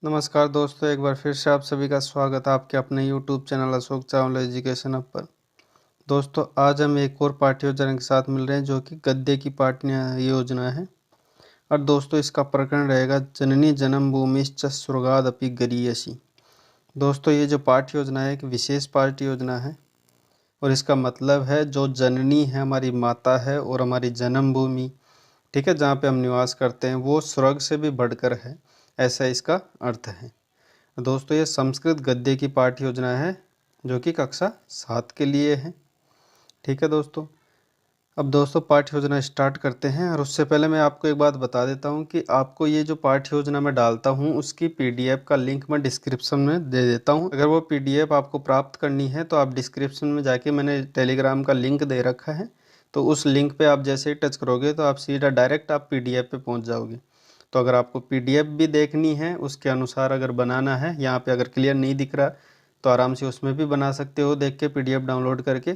नमस्कार दोस्तों, एक बार फिर से आप सभी का स्वागत है आपके अपने YouTube channel Ashok Chawla education hub पर। दोस्तों, आज हम एक और पाठ्य योजना के साथ मिल रहे हैं जो कि गद्य की पाठ्य योजना है। और दोस्तों, इसका प्रकरण रहेगा जननी जन्मभूमिश्च स्वर्गादपि गरीयसी। दोस्तों, ये जो पाठ्य योजना है एक विशेष पाठ्य योजना है और इसका मतलब है जो जननी है, हमारी माता है, और हमारी जन्मभूमि, ठीक है, जहाँ पे हम निवास करते हैं, वो स्वर्ग से भी बढ़कर है, ऐसा इसका अर्थ है। दोस्तों, ये संस्कृत गद्य की पाठ्य योजना है जो कि कक्षा 7 के लिए है। ठीक है दोस्तों, अब दोस्तों पाठ्य योजना स्टार्ट करते हैं। और उससे पहले मैं आपको एक बात बता देता हूँ कि आपको ये जो पाठ्य योजना मैं डालता हूँ उसकी पीडीएफ का लिंक मैं डिस्क्रिप्शन में दे देता हूँ। अगर वो पीडीएफ आपको प्राप्त करनी है तो आप डिस्क्रिप्शन में जाके, मैंने टेलीग्राम का लिंक दे रखा है, तो उस लिंक पे आप जैसे ही टच करोगे तो आप सीधा डायरेक्ट आप पीडीएफ पे पहुँच जाओगे। तो अगर आपको पीडीएफ भी देखनी है, उसके अनुसार अगर बनाना है, यहाँ पे अगर क्लियर नहीं दिख रहा तो आराम से उसमें भी बना सकते हो देख के, पीडीएफ डाउनलोड करके।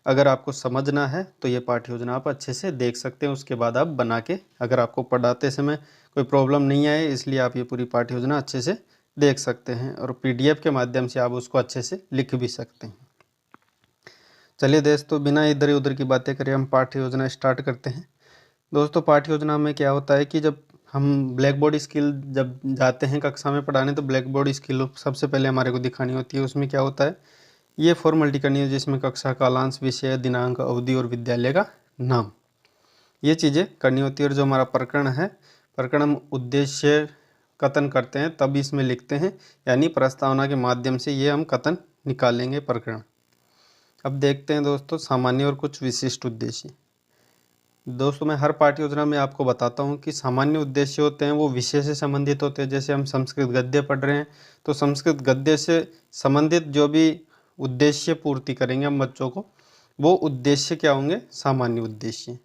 अगर आपको समझना है तो ये पाठ्य योजना आप अच्छे से देख सकते हैं, उसके बाद आप बना के, अगर आपको पढ़ाते समय कोई प्रॉब्लम नहीं आए, इसलिए आप ये पूरी पाठ्य योजना अच्छे से देख सकते हैं और पीडीएफ के माध्यम से आप उसको अच्छे से लिख भी सकते हैं। चलिए दोस्तों, बिना इधर उधर की बातें करें हम पाठ्य योजना स्टार्ट करते हैं। दोस्तों, पाठ्य योजना में क्या होता है कि जब हम ब्लैक बोर्ड स्किल जब जाते हैं कक्षा में पढ़ाने, तो ब्लैक बोर्ड स्किल सबसे पहले हमारे को दिखानी होती है। उसमें क्या होता है, ये फॉर्मेलिटी करनी है जिसमें कक्षा, कालांश, विषय, दिनांक, अवधि और विद्यालय का नाम, ये चीज़ें करनी होती है। और जो हमारा प्रकरण है, प्रकरण हम उद्देश्य कथन करते हैं तब इसमें लिखते हैं, यानी प्रस्तावना के माध्यम से ये हम कथन निकालेंगे प्रकरण। अब देखते हैं दोस्तों, सामान्य और कुछ विशिष्ट उद्देश्य। दोस्तों, मैं हर पाठ्य योजना में आपको बताता हूँ कि सामान्य उद्देश्य होते हैं वो विषय से संबंधित होते हैं। जैसे हम संस्कृत गद्य पढ़ रहे हैं तो संस्कृत गद्य से संबंधित जो भी उद्देश्य पूर्ति करेंगे हम बच्चों को, वो उद्देश्य क्या होंगे, सामान्य उद्देश्य,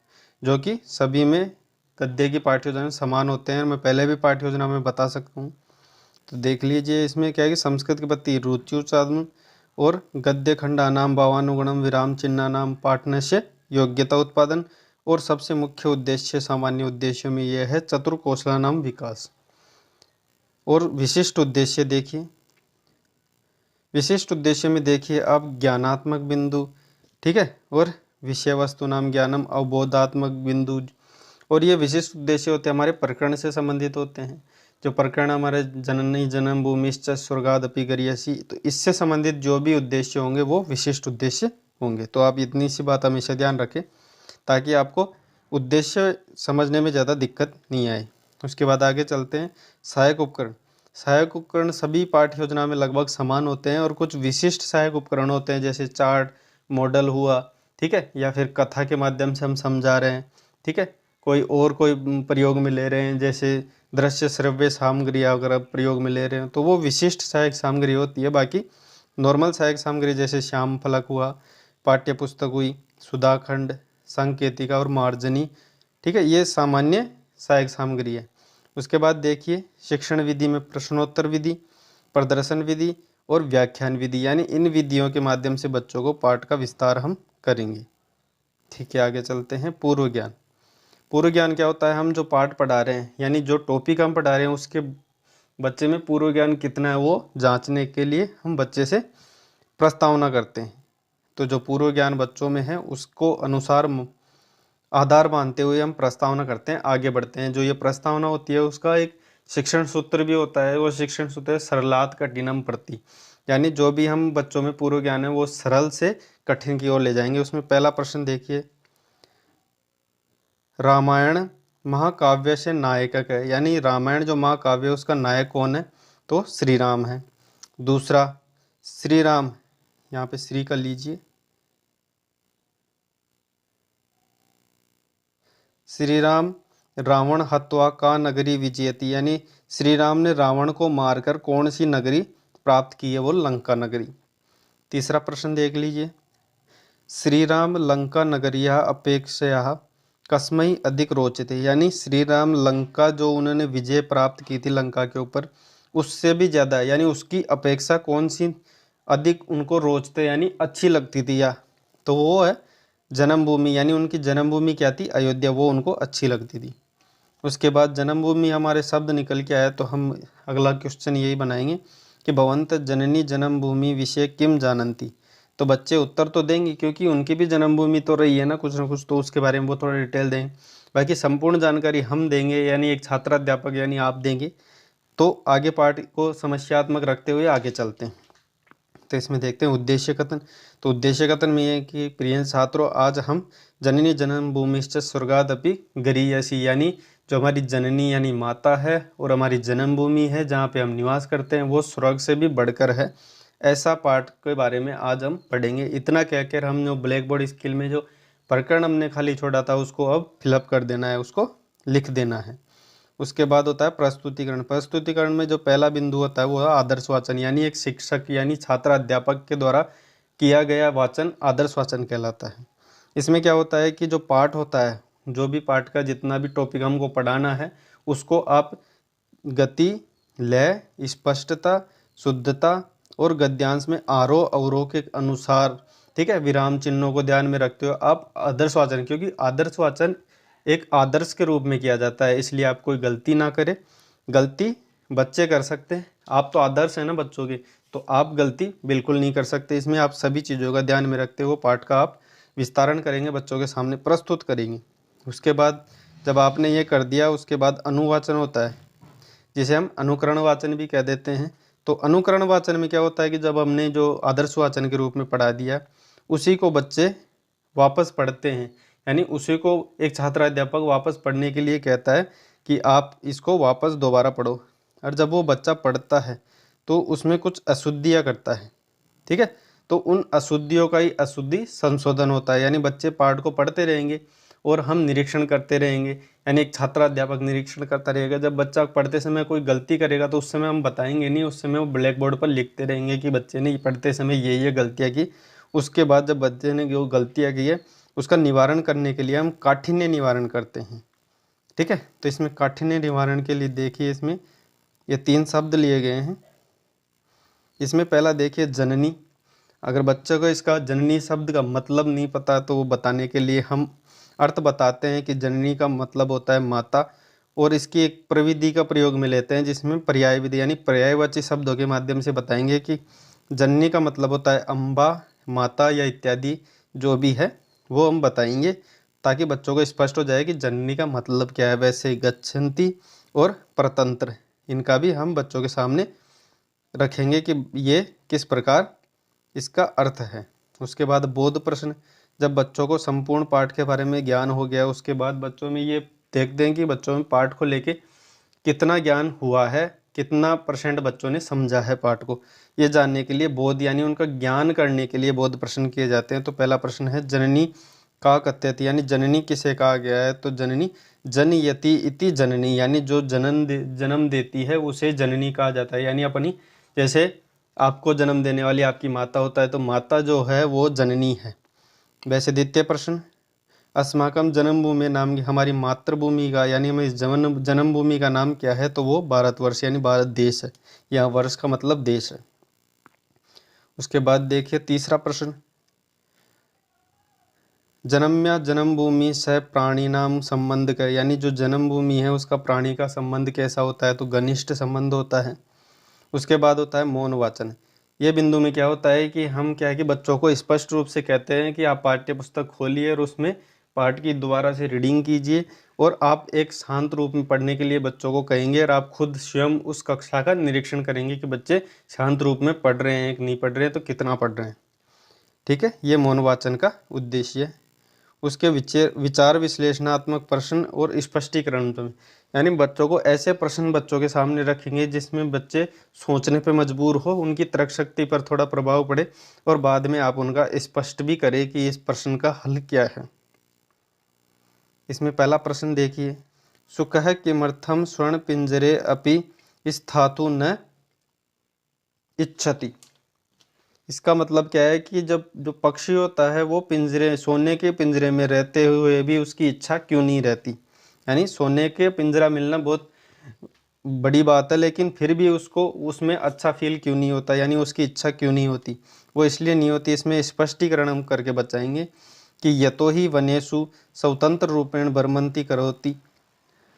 जो कि सभी में गद्य की पाठ्य योजना में समान होते हैं। मैं पहले भी पाठ्य योजना में बता सकता हूँ, तो देख लीजिए। इसमें क्या है कि संस्कृत के प्रति रुचि उत्साधन और गद्य खंडानाम भावानुगुणम विराम चिन्हानाम पाठनस्य योग्यता उत्पादन, और सबसे मुख्य उद्देश्य सामान्य उद्देश्यों में यह है चतुर कौशलानाम विकास। और विशिष्ट उद्देश्य देखिए, विशिष्ट उद्देश्य में देखिए आप ज्ञानात्मक बिंदु, ठीक है, और विषय वस्तु नाम ज्ञानम, अवबोधात्मक बिंदु। और ये विशिष्ट उद्देश्य होते हैं हमारे प्रकरण से संबंधित होते हैं। जो प्रकरण हमारे जननी जन्मभूमिश्च स्वर्गादपि गरीयसी, तो इससे संबंधित जो भी उद्देश्य होंगे वो विशिष्ट उद्देश्य होंगे। तो आप इतनी सी बात हमेशा ध्यान रखें ताकि आपको उद्देश्य समझने में ज़्यादा दिक्कत नहीं आए। उसके बाद आगे चलते हैं। सहायक उपकरण। सहायक उपकरण सभी पाठ्य योजना में लगभग समान होते हैं और कुछ विशिष्ट सहायक उपकरण होते हैं, जैसे चार्ट, मॉडल हुआ, ठीक है, या फिर कथा के माध्यम से हम समझा रहे हैं, ठीक है, कोई प्रयोग में ले रहे हैं, जैसे दृश्य श्रव्य सामग्री अगर आप प्रयोग में ले रहे हैं तो वो विशिष्ट सहायक सामग्री होती है। बाकी नॉर्मल सहायक सामग्री जैसे श्याम फलक हुआ, पाठ्य पुस्तक हुई, सुधाखंड, संकेतिका और मार्जनी, ठीक है, ये सामान्य सहायक सामग्री है। उसके बाद देखिए शिक्षण विधि में प्रश्नोत्तर विधि, प्रदर्शन विधि और व्याख्यान विधि, यानी इन विधियों के माध्यम से बच्चों को पाठ का विस्तार हम करेंगे। ठीक है, आगे चलते हैं। पूर्व ज्ञान। पूर्व ज्ञान क्या होता है, हम जो पाठ पढ़ा रहे हैं, यानी जो टॉपिक हम पढ़ा रहे हैं उसके बच्चे में पूर्व ज्ञान कितना है वो जांचने के लिए हम बच्चे से प्रस्तावना करते हैं। तो जो पूर्व ज्ञान बच्चों में है उसको अनुसार आधार मानते हुए हम प्रस्तावना करते हैं, आगे बढ़ते हैं। जो ये प्रस्तावना होती है उसका एक शिक्षण सूत्र भी होता है, वो शिक्षण सूत्र है सरलात कठिनम प्रति, यानी जो भी हम बच्चों में पूर्व ज्ञान है वो सरल से कठिन की ओर ले जाएंगे। उसमें पहला प्रश्न देखिए, रामायण महाकाव्य से नायक है, यानी रामायण जो महाकाव्य है उसका नायक कौन है, तो श्री राम है। दूसरा, श्री राम, यहाँ पे श्री का लीजिए, श्री राम रावण हत्वा का नगरी विजयती, यानी श्री राम ने रावण को मारकर कौन सी नगरी प्राप्त की है, वो लंका नगरी। तीसरा प्रश्न देख लीजिए, श्री राम लंका नगरिया अपेक्षया कस्मै अधिक रोचते, यानी श्री राम लंका जो उन्होंने विजय प्राप्त की थी लंका के ऊपर, उससे भी ज़्यादा, यानी उसकी अपेक्षा कौन सी अधिक उनको रोचते, यानी अच्छी लगती थी, या तो वो है जन्मभूमि, यानी उनकी जन्मभूमि क्या थी, अयोध्या, वो उनको अच्छी लगती थी। उसके बाद जन्मभूमि हमारे शब्द निकल के आया, तो हम अगला क्वेश्चन यही बनाएंगे कि भवंत जननी जन्मभूमि विषय किम जानन्ति। तो बच्चे उत्तर तो देंगे क्योंकि उनकी भी जन्मभूमि तो रही है ना कुछ, तो उसके बारे में वो थोड़ा डिटेल देंगे। बाकी संपूर्ण जानकारी हम देंगे, यानी एक छात्राध्यापक यानी आप देंगे। तो आगे पार्ट को समस्यात्मक रखते हुए आगे चलते हैं। तो इसमें देखते हैं उद्देश्य कथन। तो उद्देश्य कथन में ये है कि प्रिय छात्रों, आज हम जननी जन्मभूमिश्च स्वर्गादपि गरीयसी, यानी जो हमारी जननी यानी माता है और हमारी जन्मभूमि है जहाँ पे हम निवास करते हैं वो स्वर्ग से भी बढ़कर है, ऐसा पाठ के बारे में आज हम पढ़ेंगे। इतना कहकर हम जो ब्लैक बोर्ड स्किल में जो प्रकरण हमने खाली छोड़ा था उसको अब फिलअप कर देना है, उसको लिख देना है। उसके बाद होता है प्रस्तुतिकरण। प्रस्तुतिकरण में जो पहला बिंदु होता है वो है आदर्श वाचन, यानी एक शिक्षक यानी छात्र अध्यापक के द्वारा किया गया वाचन आदर्श वाचन कहलाता है। इसमें क्या होता है कि जो पाठ होता है, जो भी पाठ का जितना भी टॉपिक हमको पढ़ाना है उसको आप गति, लय, स्पष्टता, शुद्धता और गद्यांश में आरोह अवरोह के अनुसार, ठीक है, विराम चिन्हों को ध्यान में रखते हुए आप आदर्श वाचन, क्योंकि आदर्श वाचन एक आदर्श के रूप में किया जाता है, इसलिए आप कोई गलती ना करें। गलती बच्चे कर सकते हैं, आप तो आदर्श है ना बच्चों के, तो आप गलती बिल्कुल नहीं कर सकते। इसमें आप सभी चीज़ों का ध्यान में रखते हुए पाठ का आप विस्तारण करेंगे, बच्चों के सामने प्रस्तुत करेंगे। उसके बाद जब आपने ये कर दिया, उसके बाद अनुवाचन होता है जिसे हम अनुकरण वाचन भी कह देते हैं। तो अनुकरण वाचन में क्या होता है कि जब हमने जो आदर्श वाचन के रूप में पढ़ा दिया उसी को बच्चे वापस पढ़ते हैं, यानी उसी को एक छात्र अध्यापक वापस पढ़ने के लिए कहता है कि आप इसको वापस दोबारा पढ़ो। और जब वो बच्चा पढ़ता है तो उसमें कुछ अशुद्धियाँ करता है, ठीक है, तो उन अशुद्धियों का ही अशुद्धि संशोधन होता है। यानी बच्चे पाठ को पढ़ते रहेंगे और हम निरीक्षण करते रहेंगे, यानी एक छात्र अध्यापक निरीक्षण करता रहेगा। जब बच्चा पढ़ते समय कोई गलती करेगा तो उस समय हम बताएंगे नहीं, उस समय वो ब्लैक बोर्ड पर लिखते रहेंगे कि बच्चे ने पढ़ते समय ये गलतियाँ की। उसके बाद जब बच्चे ने जो गलतियाँ की है उसका निवारण करने के लिए हम काठिन्य निवारण करते हैं, ठीक है। तो इसमें काठिन्य निवारण के लिए देखिए, इसमें ये 3 शब्द लिए गए हैं। इसमें पहला देखिए जननी। अगर बच्चे को इसका जननी शब्द का मतलब नहीं पता तो वो बताने के लिए हम अर्थ बताते हैं कि जननी का मतलब होता है माता, और इसकी एक प्रविधि का प्रयोग में लेते हैं जिसमें पर्याय विधि यानी पर्यायवाची शब्दों के माध्यम से बताएंगे कि जननी का मतलब होता है अम्बा, माता या इत्यादि जो भी है वो हम बताएंगे, ताकि बच्चों को स्पष्ट हो जाए कि जननी का मतलब क्या है। वैसे गच्छन्ति और परतंत्र, इनका भी हम बच्चों के सामने रखेंगे कि ये किस प्रकार इसका अर्थ है। उसके बाद बोध प्रश्न। जब बच्चों को संपूर्ण पाठ के बारे में ज्ञान हो गया उसके बाद बच्चों में ये देखते हैं कि बच्चों में पाठ को लेके कितना ज्ञान हुआ है, कितना % बच्चों ने समझा है पाठ को, ये जानने के लिए बोध यानी उनका ज्ञान करने के लिए बोध प्रश्न किए जाते हैं। तो पहला प्रश्न है जननी का कथ्यति, यानी जननी किसे कहा गया है। तो जननी जनयति इति जननी, यानी जो जन्म देती है उसे जननी कहा जाता है। यानी अपनी, जैसे आपको जन्म देने वाली आपकी माता होता है तो माता जो है वो जननी है। वैसे द्वितीय प्रश्न, अस्माकम जन्मभूमि नाम की, हमारी मातृभूमि का यानी हमारी जन्मभूमि का नाम क्या है। तो वो भारतवर्ष यानी भारत देश है, यहाँ वर्ष का मतलब देश है। उसके बाद देखिए तीसरा प्रश्न, जन्म्या जन्मभूमि सह प्राणी नाम संबंध का, यानी जो जन्मभूमि है उसका प्राणी का संबंध कैसा होता है। तो घनिष्ठ संबंध होता है। उसके बाद होता है मौन वाचन। ये बिंदु में क्या होता है कि हम क्या है कि बच्चों को स्पष्ट रूप से कहते हैं कि आप पाठ्य पुस्तक खोलिए और उसमें पाठ की दोबारा से रीडिंग कीजिए, और आप एक शांत रूप में पढ़ने के लिए बच्चों को कहेंगे, और आप खुद स्वयं उस कक्षा का निरीक्षण करेंगे कि बच्चे शांत रूप में पढ़ रहे हैं कि नहीं पढ़ रहे हैं, तो कितना पढ़ रहे हैं, ठीक है। ये मौन वाचन का उद्देश्य है। उसके विचार विश्लेषणात्मक प्रश्न और स्पष्टीकरण में, यानी बच्चों को ऐसे प्रश्न बच्चों के सामने रखेंगे जिसमें बच्चे सोचने पे मजबूर हो, उनकी तर्क शक्ति पर थोड़ा प्रभाव पड़े, और बाद में आप उनका स्पष्ट भी करें कि इस प्रश्न का हल क्या है। इसमें पहला प्रश्न देखिए, सुकः किमर्थम स्वर्ण पिंजरे अपि स्थातु न इच्छति। इसका मतलब क्या है कि जब जो पक्षी होता है वो पिंजरे, सोने के पिंजरे में रहते हुए भी उसकी इच्छा क्यों नहीं रहती। यानी सोने के पिंजरा मिलना बहुत बड़ी बात है, लेकिन फिर भी उसको उसमें अच्छा फील क्यों नहीं होता, यानी उसकी इच्छा क्यों नहीं होती। वो इसलिए नहीं होती, इसमें स्पष्टीकरण हम करके बताएंगे कि यतो ही वनेषु स्वतंत्र रूपेण भ्रमंती करोति,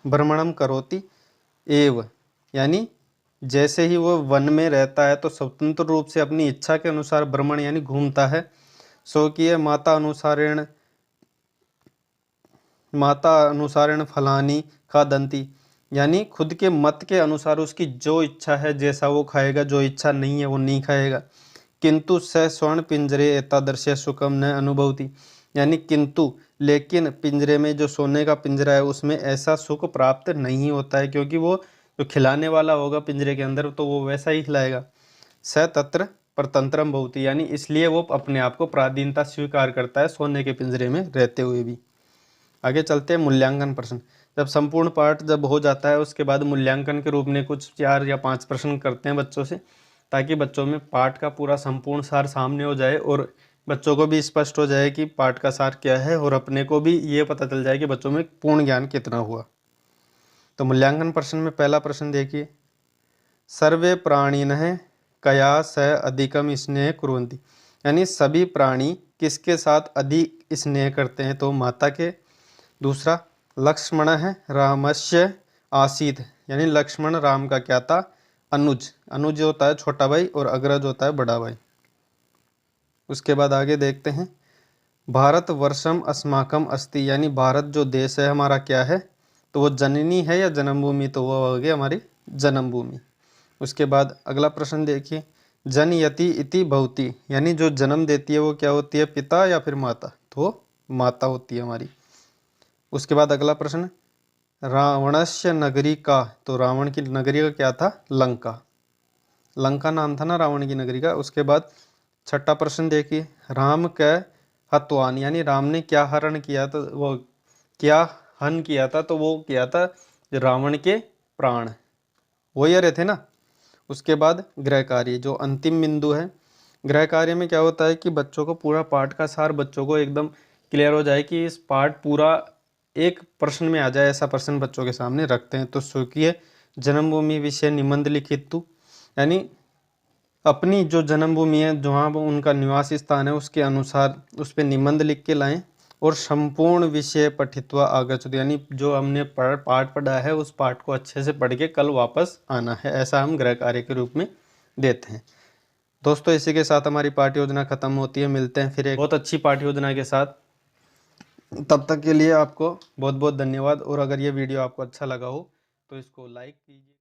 भ्रमणम करोति एव, यानी जैसे ही वो वन में रहता है तो स्वतंत्र रूप से अपनी इच्छा के अनुसार भ्रमण यानी घूमता है। स्वकीय माता अनुसारेण फलानी खादंती, यानी खुद के मत के अनुसार उसकी जो इच्छा है जैसा वो खाएगा, जो इच्छा नहीं है वो नहीं खाएगा। किंतु स स्वर्ण पिंजरे एतादृश सुखम न अनुभवती, यानी किंतु लेकिन पिंजरे में जो सोने का पिंजरा है उसमें ऐसा सुख प्राप्त नहीं होता है, क्योंकि वो जो खिलाने वाला होगा पिंजरे के अंदर तो वो वैसा ही खिलाएगा। स तत्र परतंत्रम भवति, यानी इसलिए वो अपने आप को पराधीनता स्वीकार करता है सोने के पिंजरे में रहते हुए भी। आगे चलते हैं मूल्यांकन प्रश्न। जब संपूर्ण पाठ जब हो जाता है उसके बाद मूल्यांकन के रूप में कुछ 4 या 5 प्रश्न करते हैं बच्चों से, ताकि बच्चों में पाठ का पूरा संपूर्ण सार सामने हो जाए और बच्चों को भी स्पष्ट हो जाए कि पाठ का सार क्या है और अपने को भी ये पता चल जाए कि बच्चों में पूर्ण ज्ञान कितना हुआ। तो मूल्यांकन प्रश्न में पहला प्रश्न देखिए, सर्वे प्राणिनः कया स अधिकम स्नेह कुर्वन्ति, यानी सभी प्राणी किसके साथ अधिक स्नेह करते हैं, तो माता के। दूसरा, लक्ष्मण है रामस्य आसीत, यानी लक्ष्मण राम का क्या था, अनुज। अनुज होता है छोटा भाई और अग्रज होता है बड़ा भाई। उसके बाद आगे देखते हैं, भारत वर्षम अस्माकम अस्ति, यानी भारत जो देश है हमारा क्या है, तो वो जननी है या जन्मभूमि, तो वो हो गई हमारी जन्मभूमि। उसके बाद अगला प्रश्न देखिए, जनयति इति भवति, यानी जो जन्म देती है वो क्या होती है, पिता या फिर माता, तो माता होती है हमारी। उसके बाद अगला प्रश्न, रावणस्य नगरी का, तो रावण की नगरी का क्या था, लंका। लंका नाम था ना रावण की नगरी का। उसके बाद छठा प्रश्न देखिए, राम कै हतवान, यानी राम ने क्या हरण किया, तो वो क्या हन किया था, तो वो किया था रावण के प्राण, वो ये रहे थे ना। उसके बाद गृह कार्य, जो अंतिम बिंदु है। गृह कार्य में क्या होता है कि बच्चों को पूरा पाठ का सार बच्चों को एकदम क्लियर हो जाए कि इस पाठ पूरा एक प्रश्न में आ जाए, ऐसा प्रश्न बच्चों के सामने रखते हैं। तो स्वकीय जन्मभूमि विषय निबंध लिखित तु, यानी अपनी जो जन्मभूमि है जहाँ उनका निवास स्थान है उसके अनुसार उस पर निबंध लिख के लाएं। और संपूर्ण विषय पठित्वा आगच्छतु, यानी जो हमने पाठ पढ़ा है उस पाठ को अच्छे से पढ़ के कल वापस आना है, ऐसा हम गृह कार्य के रूप में देते हैं। दोस्तों इसी के साथ हमारी पाठ्य योजना खत्म होती है। मिलते हैं फिर एक बहुत अच्छी पाठ्य योजना के साथ। तब तक के लिए आपको बहुत बहुत धन्यवाद। और अगर ये वीडियो आपको अच्छा लगा हो तो इसको लाइक कीजिए।